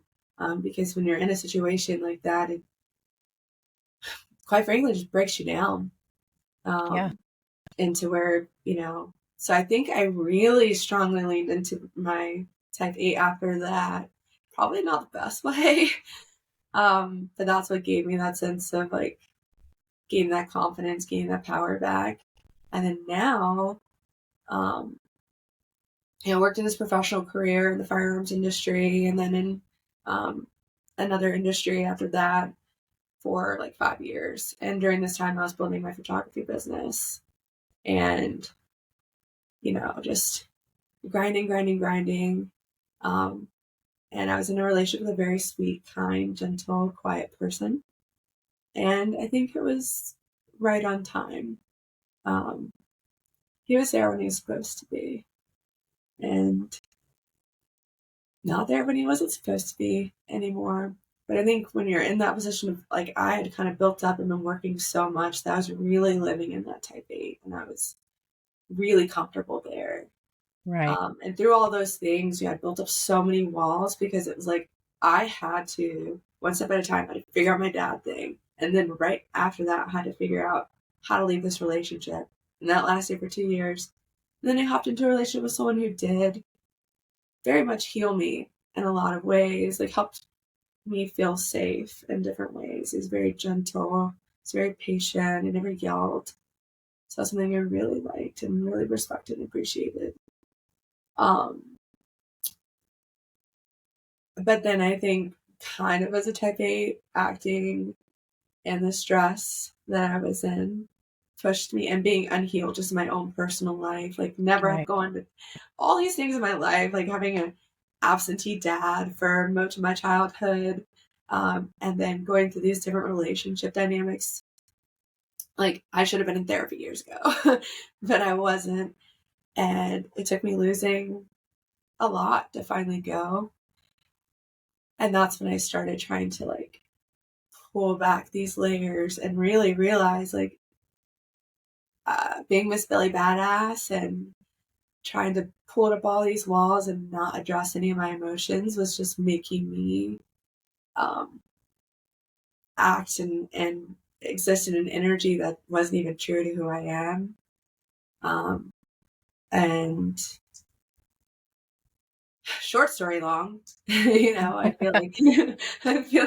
Because when you're in a situation like that, it quite frankly just breaks you down.
Yeah.
Into where, you know, so I think I really strongly leaned into my type 8 after that. Probably not the best way. But that's what gave me that sense of like gaining that confidence, gaining that power back. And then now, I worked in this professional career in the firearms industry, and then in another industry after that for like 5 years. And during this time, I was building my photography business, and, you know, just grinding. And I was in a relationship with a very sweet, kind, gentle, quiet person. And I think it was right on time. He was there when he was supposed to be, and not there when he wasn't supposed to be anymore. But I think when you're in that position of like, I had kind of built up and been working so much that I was really living in that type 8, and I was really comfortable there.
Right.
And through all those things, I built up so many walls, because it was like I had to, one step at a time, I had to figure out my dad thing. And then right after that, I had to figure out how to leave this relationship. And that lasted for 2 years. And then I hopped into a relationship with someone who did very much heal me in a lot of ways, like helped me feel safe in different ways. He's very gentle. was very patient. He never yelled. So that's something I really liked and really respected and appreciated. But then I think kind of as a type 8, acting and the stress that I was in pushed me, and being unhealed just in my own personal life, like never
Right.
going to all these things in my life, like having an absentee dad for most of my childhood, and then going through these different relationship dynamics. Like I should have been in therapy years ago, but I wasn't. And it took me losing a lot to finally go. And that's when I started trying to like pull back these layers and really realize like being Miss Billy Badass and trying to pull up all these walls and not address any of my emotions was just making me um, act and exist in an energy that wasn't even true to who I am. And short story long, I feel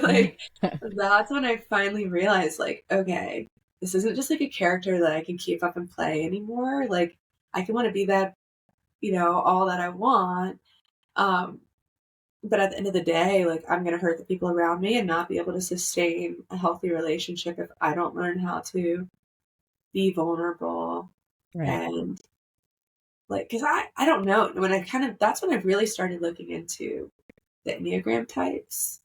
like that's when I finally realized, like, okay, this isn't just like a character that I can keep up and play anymore. Like, I can want to be that, all that I want. Um, but at the end of the day, like, I'm going to hurt the people around me and not be able to sustain a healthy relationship if I don't learn how to be vulnerable.
Right.
And like, cause I don't know, that's when I really started looking into the Enneagram types.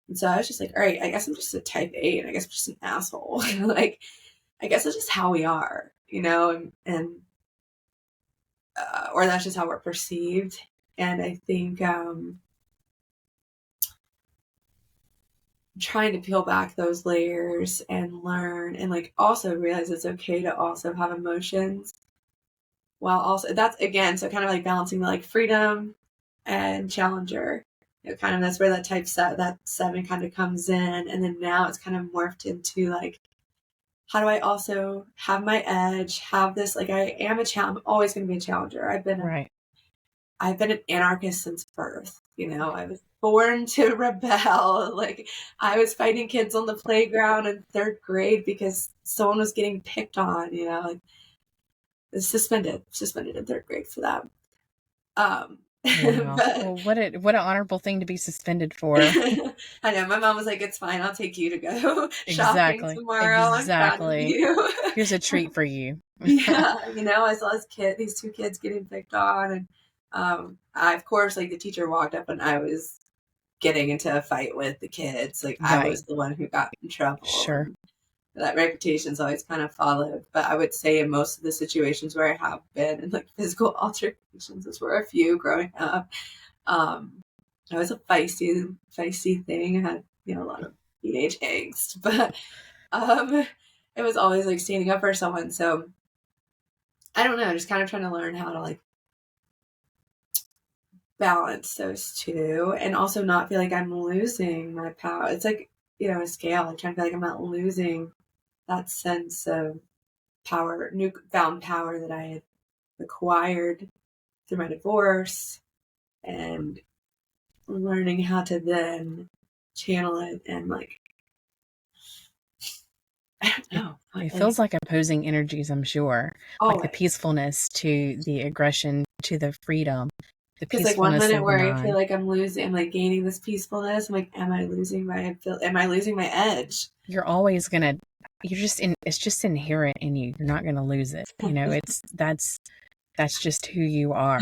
And so I was just like, all right, I guess I'm just a type 8, and I guess I'm just an asshole. Like, I guess it's just how we are, or that's just how we're perceived. And I think trying to peel back those layers and learn and like also realize it's okay to also have emotions while also that's again, so kind of like balancing the like freedom and challenger. Kind of that's where that 7 kind of comes in, and then now it's kind of morphed into like, how do I also have my edge? Have this like I'm always going to be a challenger.
Right.
I've been an anarchist since birth. I was born to rebel. Like I was fighting kids on the playground in 3rd grade because someone was getting picked on. Like suspended in 3rd grade for that.
Wow.
But
Well, what an honorable thing to be suspended for.
I know my mom was like, "It's fine. I'll take you to go shopping
Exactly.
tomorrow. I'm proud of
Exactly.
you."
Here's a treat for you.
Yeah, I saw these 2 kids getting picked on, and I, of course, like the teacher walked up and I was getting into a fight with the kids. Like I
Right.
was the one who got in trouble,
Sure.
and that reputation's always kind of followed. But I would say in most of the situations where I have been in like physical altercations, which were a few growing up, I was a feisty thing. I had, a lot of teenage angst, but it was always like standing up for someone. So I don't know, just kind of trying to learn how to like balance those two and also not feel like I'm losing my power. It's like, a scale. I'm trying to feel like I'm not losing that sense of power, newfound power that I had acquired through my divorce, and learning how to then channel it and like, I don't know.
It feels like opposing energies, I'm sure. Like the
Always.
peacefulness to the aggression to the freedom, the
Because like one
peacefulness
minute
of the
where I feel
mind.
like I'm like gaining this peacefulness, I'm like, am I losing my edge?
You're always gonna. It's just inherent in you. You're not gonna lose it. That's just who you are.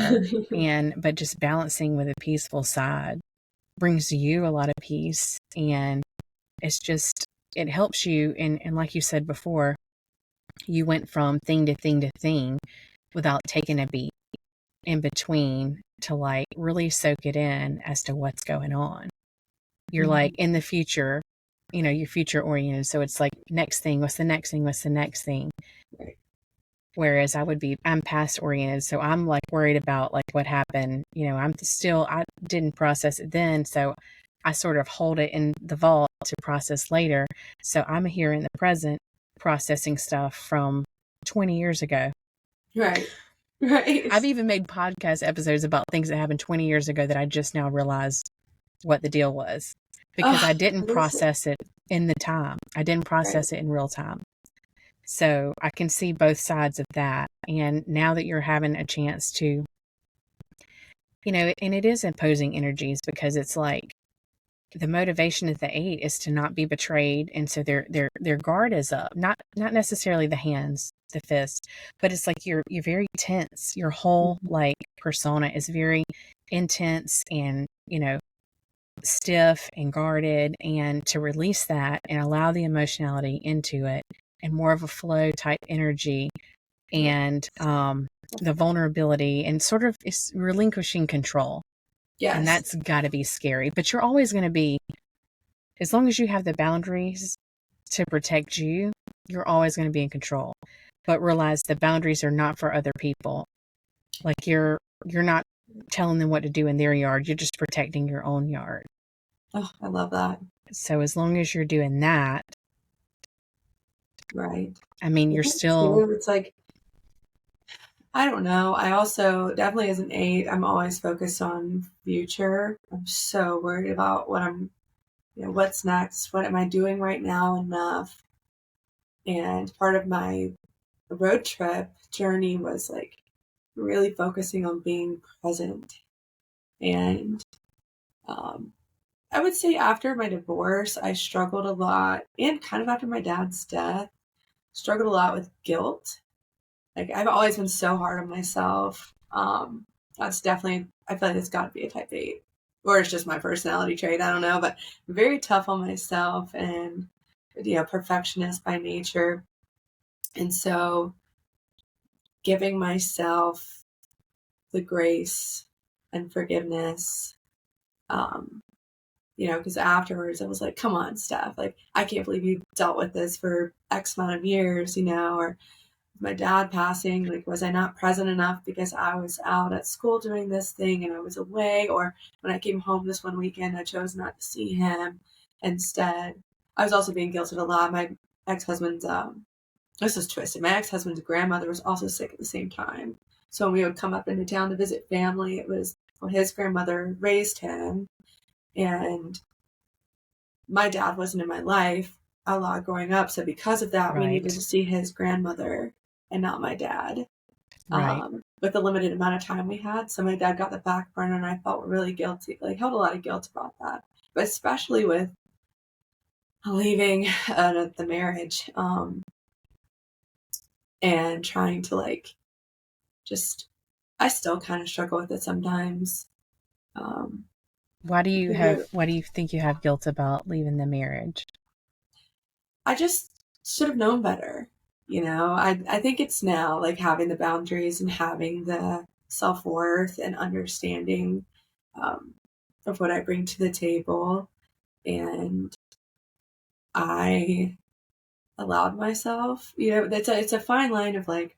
But just balancing with a peaceful side brings you a lot of peace, and it helps you. And like you said before, you went from thing to thing to thing without taking a beat in between to like really soak it in as to what's going on. You're like in the future, you're future oriented. So it's like next thing, what's the next thing? What's the next thing?
Right.
Whereas I'm past oriented. So I'm like worried about like what happened. I didn't process it then. So I sort of hold it in the vault to process later. So I'm here in the present processing stuff from 20 years ago.
Right. Right.
I've even made podcast episodes about things that happened 20 years ago that I just now realized what the deal was because I didn't process it in the time. I didn't process it in real time. So I can see both sides of that. And now that you're having a chance to, and it is imposing energies, because it's like the motivation of the 8 is to not be betrayed. And so their guard is up, not necessarily the hands, the fist, but it's like you're very tense. Your whole like persona is very intense and, stiff and guarded, and to release that and allow the emotionality into it and more of a flow type energy, and the vulnerability, and sort of is relinquishing control.
Yes.
And that's got to be scary, but you're always going to be, as long as you have the boundaries to protect you, you're always going to be in control. But realize the boundaries are not for other people. Like you're not telling them what to do in their yard. You're just protecting your own yard.
Oh, I love that.
So as long as you're doing that,
right.
I mean, you're still.
It's like, I don't know. I also definitely, as an 8, I'm always focused on future. I'm so worried about what's next. What am I doing right now enough? And part of my road trip journey was like really focusing on being present. And I would say after my divorce, I struggled a lot, and kind of after my dad's death, struggled a lot with guilt. Like I've always been so hard on myself. That's definitely, I feel like it's got to be a type 8, or it's just my personality trait. I don't know, but very tough on myself, and perfectionist by nature. And so giving myself the grace and forgiveness, because afterwards I was like, come on, Steph, like, I can't believe you dealt with this for X amount of years, or my dad passing, like, was I not present enough because I was out at school doing this thing and I was away? Or when I came home this one weekend, I chose not to see him. Instead, I was also being guilted a lot. My ex-husband's, this is twisted. My ex-husband's grandmother was also sick at the same time. So when we would come up into town to visit family, it was, his grandmother raised him. And my dad wasn't in my life a lot growing up. So because of that, we needed to see his grandmother and not my dad.
Right.
With the limited amount of time we had. So my dad got the back burner, and I felt really guilty, like held a lot of guilt about that. But especially with leaving the marriage, and trying to I still kind of struggle with it sometimes.
Why do you think you have guilt about leaving the marriage?
I just should have known better. I think it's now like having the boundaries and having the self-worth and understanding of what I bring to the table. And I allowed myself, it's a fine line of like,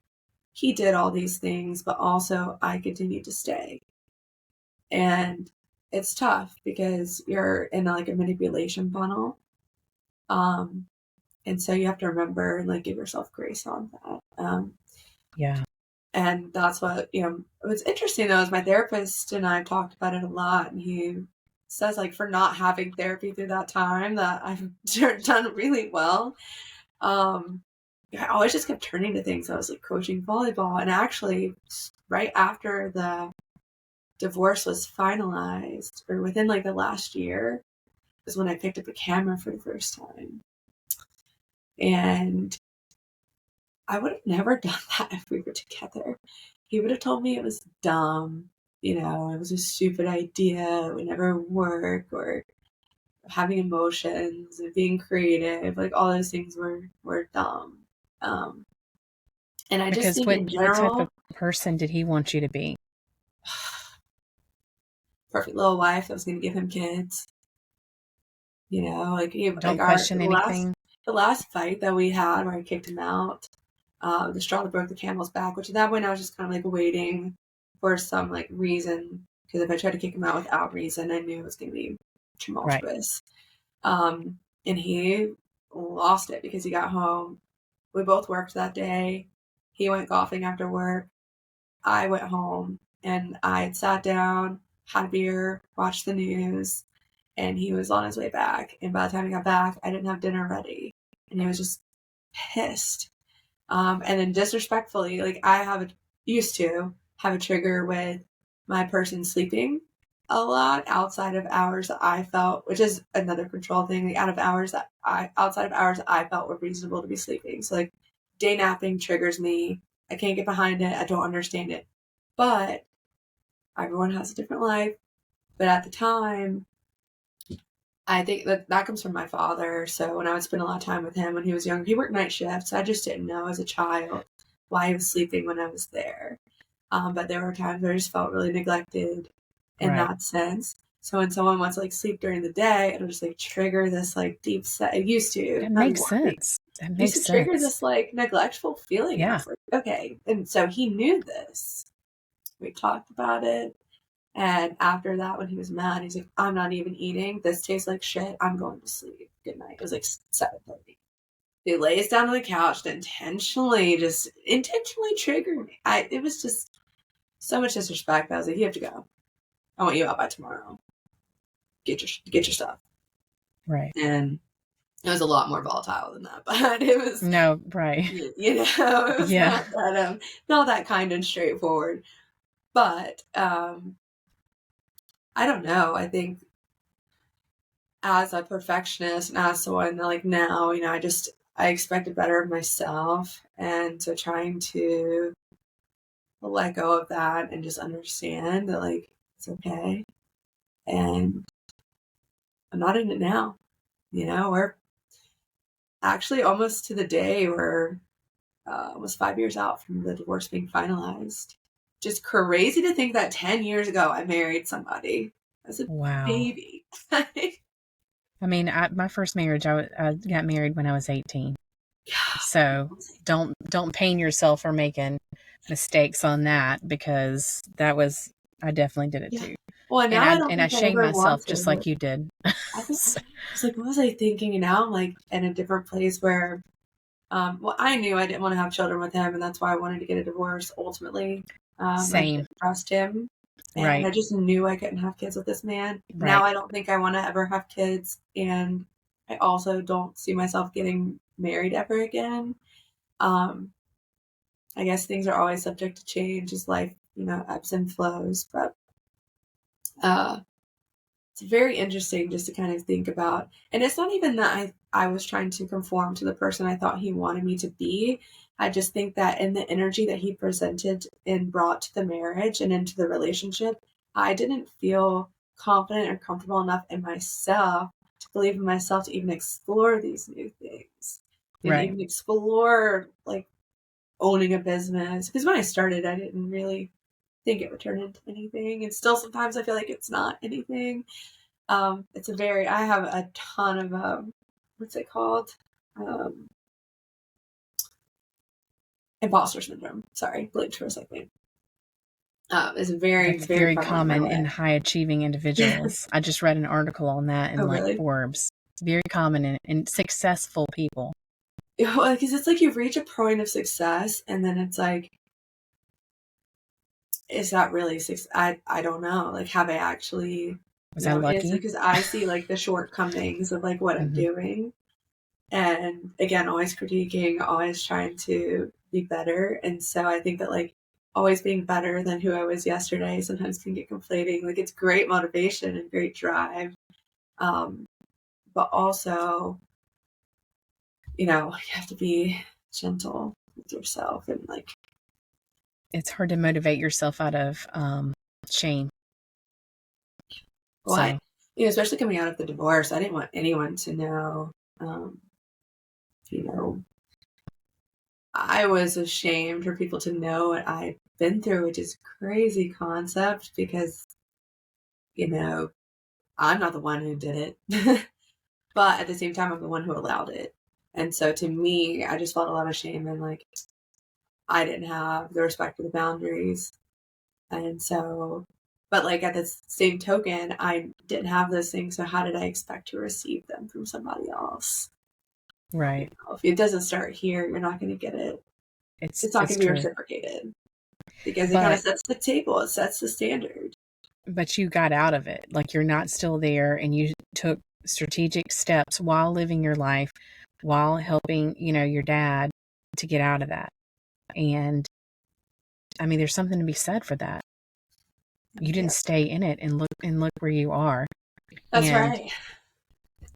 he did all these things, but also I continued to stay. And it's tough because you're in like a manipulation funnel. And so you have to remember and like give yourself grace on that.
Yeah.
And that's what, what's interesting though is my therapist and I talked about it a lot, and he says like for not having therapy through that time that I've done really well. I always just kept turning to things. I was like coaching volleyball, and actually right after the divorce was finalized, or within like the last year, is when I picked up a camera for the first time. And I would have never done that if we were together. He would have told me it was dumb, it was a stupid idea, it would never work, or having emotions and being creative, like all those things were dumb. And I just think in general,
what type of person did he want you to be?
Perfect little wife that was going to give him kids.
Don't question anything.
The last fight that we had where I kicked him out, the straw that broke the camel's back, which at that point I was just kind of like waiting for some like reason, because if I tried to kick him out without reason, I knew it was going to be tumultuous. Right. And he lost it because he got home. We both worked that day. He went golfing after work. I went home and I sat down, had a beer, watched the news, and he was on his way back. And by the time he got back, I didn't have dinner ready, and he was just pissed. And then disrespectfully, like used to have a trigger with my person sleeping a lot outside of hours that I felt, which is another control thing, like outside of hours that I felt were reasonable to be sleeping. So like day napping triggers me. I can't get behind it. I don't understand it. But everyone has a different life. But at the time, I think that comes from my father. So when I would spend a lot of time with him when he was younger, he worked night shifts. I just didn't know as a child why he was sleeping when I was there. But there were times where I just felt really neglected in that sense. So when someone wants to like sleep during the day, it'll just like trigger this like deep set. It used to.
That makes sense. That makes
used to trigger this like neglectful feeling.
Yeah.
I was like, okay. And so he knew this. We talked about it. And after that, when he was mad, he's like, I'm not even eating. This tastes like shit. I'm going to sleep. Good night. It was like 7:30. He lays down on the couch to intentionally trigger me. It was just so much disrespect. I was like, you have to go. I want you out by tomorrow. Get your stuff.
Right.
And it was a lot more volatile than that, but it was
right.
You know, it was not that kind and straightforward. But I don't know. I think as a perfectionist and as someone like now, you know, I expected better of myself, and so trying to let go of that and just understand that like it's okay, and I'm not in it now. You know, we're actually almost to the day we're almost 5 years out from the divorce being finalized. Just crazy to think that 10 years ago I married somebody as a baby.
I mean, my first marriage, I got married when I was 18. So don't pain yourself for making mistakes on that, because I definitely did it too.
Well, now I don't think
I shame myself just like you did.
I think I was like, what was I thinking? And now I'm like in a different place where, well, I knew I didn't want to have children with him, and that's why I wanted to get a divorce ultimately.
Same.
I didn't trust him. And I just knew I couldn't have kids with this man.
Right.
Now I don't think I want to ever have kids. And I also don't see myself getting married ever again. I guess things are always subject to change as life, you know, ebbs and flows. But it's very interesting just to kind of think about. And it's not even that I was trying to conform to the person I thought he wanted me to be. I just think that in the energy that he presented and brought to the marriage and into the relationship, I didn't feel confident or comfortable enough in myself to believe in myself to even explore these new things. And even explore like owning a business. Because when I started, I didn't really think it would turn into anything. And still sometimes I feel like it's not anything. I have a ton of, what's it called? Imposter syndrome. Sorry, blinked for a second. It's very
common in high achieving individuals. I just read an article on that in Forbes. It's very common in successful people.
Because it's like you reach a point of success, and then it's like, is that really success? I don't know. Like, have I actually?
Was I lucky?
Because I see like the shortcomings of like what I'm doing, and again, always critiquing, always trying to be better. And so I think that like always being better than who I was yesterday sometimes can get conflating. Like, it's great motivation and great drive, but also, you know, you have to be gentle with yourself, and like
it's hard to motivate yourself out of shame.
Well, you know, especially coming out of the divorce, I didn't want anyone to know, you know, I was ashamed for people to know what I'd been through, which is a crazy concept because, you know, I'm not the one who did it, but at the same time, I'm the one who allowed it. And so to me, I just felt a lot of shame, and like, I didn't have the respect for the boundaries. And so, but like at the same token, I didn't have those things. So how did I expect to receive them from somebody else?
Right.
You know, if it doesn't start here, you're not going to get it. It's not going to be reciprocated, because it kind of sets the table. It sets the standard.
but you got out of it. Like, you're not still there, and you took strategic steps while living your life, while helping, your dad to get out of that. And I mean, there's something to be said for that. You didn't stay in it and look where you are.
That's
And
right.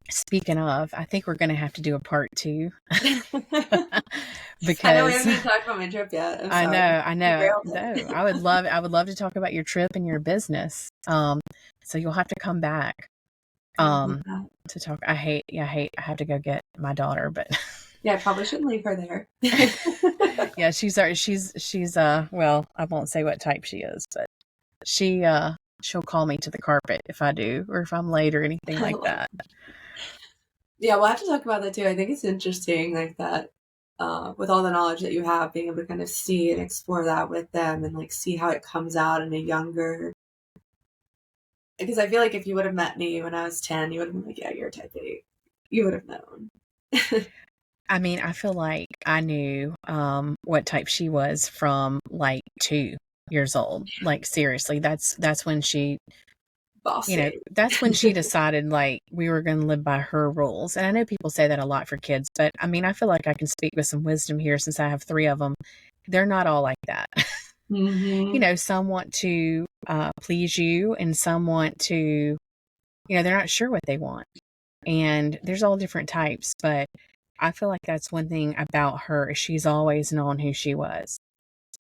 speaking of, I think we're going to have to do a part 2
I know we
because
haven't even talked about my trip yet. I'm
I
sorry.
know. No, I would love to talk about your trip and your business. So you'll have to come back to talk. I have to go get my daughter, but
yeah, I probably shouldn't leave her there.
yeah, she's well, I won't say what type she is, but she'll call me to the carpet if I do, or if I'm late or anything like that.
Yeah, we'll have to talk about that too. I think it's interesting, like that, with all the knowledge that you have, being able to kind of see and explore that with them, and like see how it comes out in a younger. Because I feel like if you would have met me when I was 10, you would have been like, yeah, you're a type 8. You would have known.
I mean, I feel like I knew what type she was from like 2 years old. Like, seriously, that's when she,
Bossy.
that's when she decided like we were going to live by her rules. And I know people say that a lot for kids, but I mean, I feel like I can speak with some wisdom here since I have 3 of them. They're not all like that.
Mm-hmm.
Some want to please you, and some want to, they're not sure what they want. And there's all different types, but I feel like that's one thing about her, is she's always known who she was.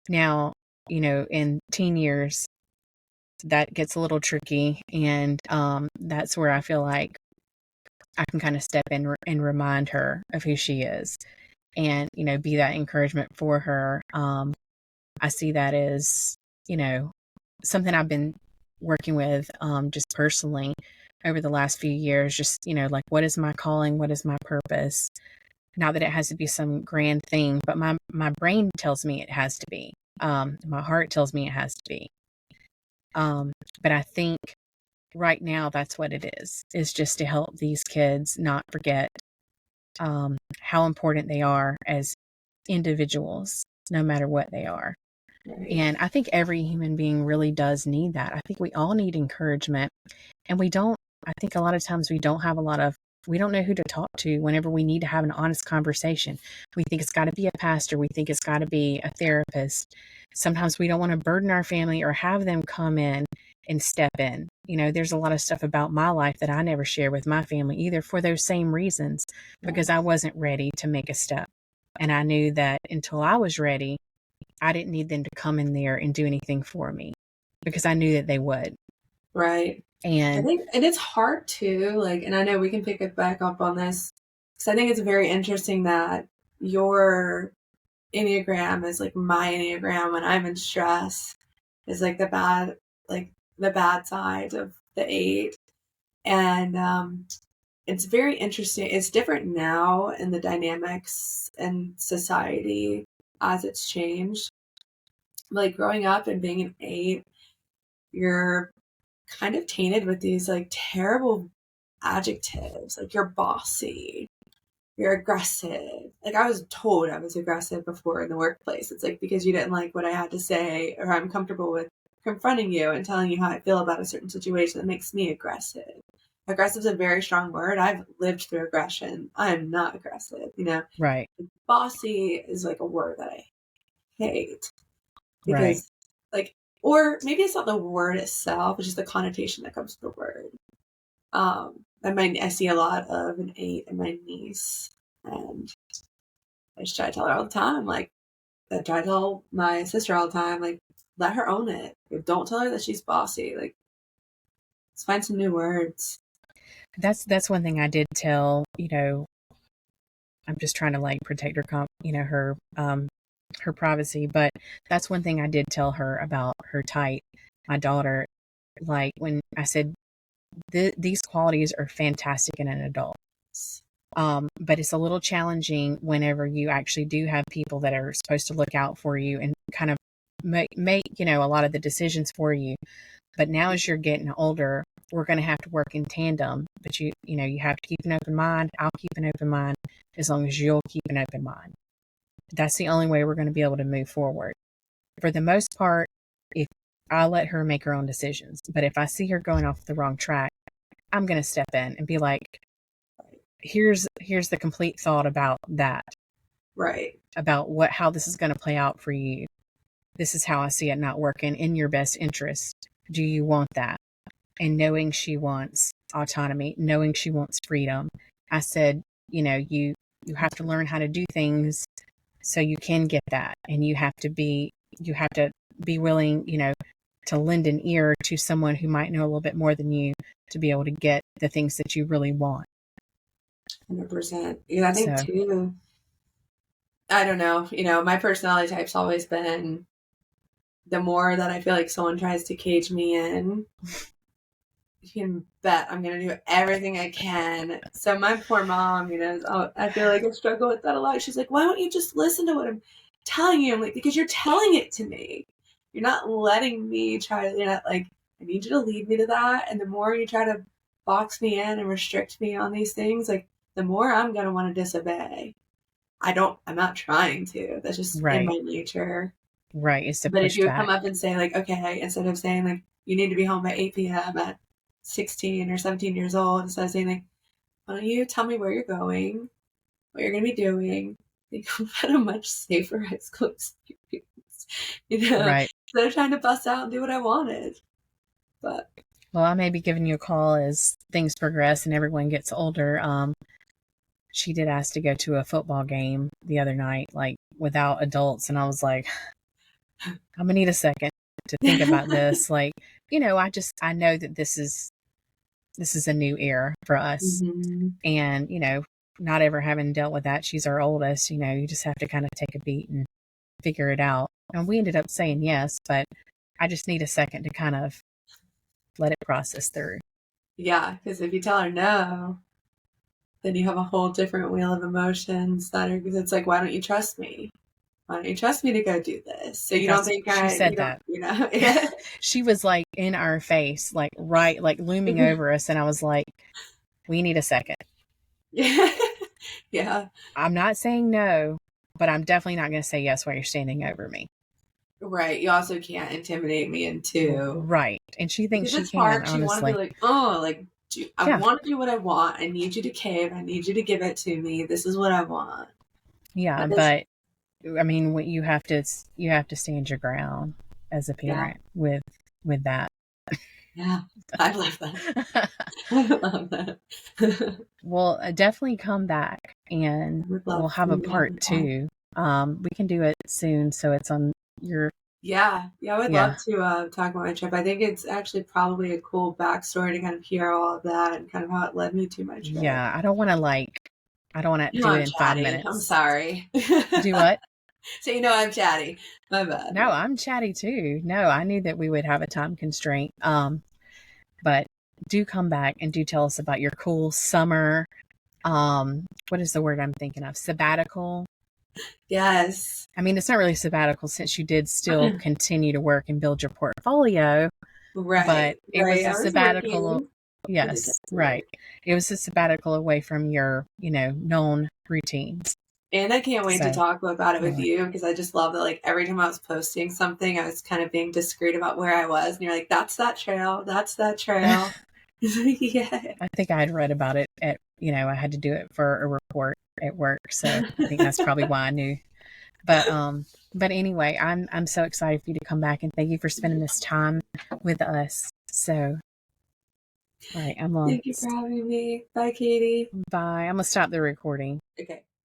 Now, in teen years, that gets a little tricky, and that's where I feel like I can kind of step in and remind her of who she is, and be that encouragement for her. I see that as something I've been working with just personally over the last few years. Just like, what is my calling? What is my purpose? Not that it has to be some grand thing, but my brain tells me it has to be. My heart tells me it has to be. But I think right now that's what it is just to help these kids not forget how important they are as individuals, no matter what they are.
Right.
And I think every human being really does need that. I think we all need encouragement. And I think a lot of times we don't know who to talk to whenever we need to have an honest conversation. We think it's got to be a pastor. We think it's got to be a therapist. Sometimes we don't want to burden our family or have them come in and step in. There's a lot of stuff about my life that I never share with my family either, for those same reasons, because I wasn't ready to make a step. And I knew that until I was ready, I didn't need them to come in there and do anything for me, because I knew that they would.
Right.
And
I think, and it's hard too, like, and I know we can pick it back up on this, because I think it's very interesting that your Enneagram is like my Enneagram when I'm in stress, is like the bad side of the 8. And it's very interesting. It's different now in the dynamics and society as it's changed. Like, growing up and being an 8, you're kind of tainted with these like terrible adjectives, like you're bossy, you're aggressive. Like, I was told I was aggressive before in the workplace. It's like, because you didn't like what I had to say, or I'm comfortable with confronting you and telling you how I feel about a certain situation, that makes me aggressive. Aggressive is a very strong word. I've lived through aggression. I am not aggressive,
right.
Bossy is like a word that I hate,
Right.
because like, or maybe it's not the word itself, it's just the connotation that comes with the word. I see a lot of an 8 in my niece, and I just try to tell her all the time, like, I try to tell my sister all the time, like, let her own it. Don't tell her that she's bossy. Like, let's find some new words.
That's one thing I did tell, I'm just trying to like protect her privacy, but that's one thing I did tell her about her type, my daughter. Like, when I said these qualities are fantastic in an adult, but it's a little challenging whenever you actually do have people that are supposed to look out for you and kind of make a lot of the decisions for you. But now, as you're getting older, we're going to have to work in tandem. But you have to keep an open mind. I'll keep an open mind, as long as you'll keep an open mind. That's the only way we're going to be able to move forward. For the most part, if I'll let her make her own decisions. But if I see her going off the wrong track, I'm going to step in and be like, here's the complete thought about that.
Right.
About how this is going to play out for you. This is how I see it not working in your best interest. Do you want that? And knowing she wants autonomy, knowing she wants freedom, I said, you have to learn how to do things so you can get that. And you have to be willing, to lend an ear to someone who might know a little bit more than you to be able to get the things that you really want.
100%. Yeah, I think too, I don't know, my personality type's always been, the more that I feel like someone tries to cage me in, you can bet I'm going to do everything I can. So my poor mom, I feel like I struggle with that a lot. She's like, why don't you just listen to what I'm telling you? I'm like, because you're telling it to me. You're not letting me try. You're not like, I need you to lead me to that. And the more you try to box me in and restrict me on these things, like the more I'm going to want to disobey. I'm not trying to. That's just in my nature.
Right. It's
but if you would come up and say like, okay, instead of saying like, you need to be home by 8 p.m. at 16 or 17 years old, instead of saying like, why don't you tell me where you're going, what you're going to be doing, you had a much safer high school experience,
right.
Instead of trying to bust out and do what I wanted. But
well, I may be giving you a call as things progress and everyone gets older. She did ask to go to a football game the other night, like without adults, and I was like, I'm gonna need a second to think about this. Like, I know that this is a new era for us.
mm-hmm.
And, not ever having dealt with that, she's our oldest, you just have to kind of take a beat and figure it out. And we ended up saying yes, but I just need a second to kind of let it process through.
Yeah, because if you tell her no, then you have a whole different wheel of emotions it's like, why don't you trust me? Why don't you trust me to go do this? So you don't think
she said that. She was like in our face, like looming over us. And I was like, we need a second.
Yeah.
I'm not saying no, but I'm definitely not going to say yes while you're standing over me.
Right. You also can't intimidate me into.
Right. And she thinks
because
she can,
hard.
honestly.
She want to be like, oh, like, I want to do what I want. I need you to cave. I need you to give it to me. This is what I want.
Yeah, but I mean, you have to stand your ground as a parent with that.
Yeah, I love that. I love that.
Well, definitely come back, and we'll have a part 2. We can do it soon, so it's on your.
Yeah, I would love to talk about my trip. I think it's actually probably a cool backstory to kind of hear all of that and kind of how it led me to my trip.
Yeah, I don't want to do it in 5 minutes.
I'm sorry.
Do what?
So I'm chatty. My bad.
No, I'm chatty too. No, I knew that we would have a time constraint. But do come back and do tell us about your cool summer. What is the word I'm thinking of? Sabbatical.
Yes.
I mean, it's not really sabbatical since you did still continue to work and build your portfolio.
Right.
But it was a sabbatical. Yes, right. It was a sabbatical away from your, known routines.
And I can't wait to talk about it with you because I just love that, like, every time I was posting something, I was kind of being discreet about where I was. And you're like, that's that trail. That's that trail. Yeah.
I think I had read about it I had to do it for a report at work. So I think that's probably why I knew. But anyway, I'm so excited for you to come back, and thank you for spending this time with us. So, all right,
Thank you for having me. Bye, Katie.
Bye. I'm gonna stop the recording.
Okay.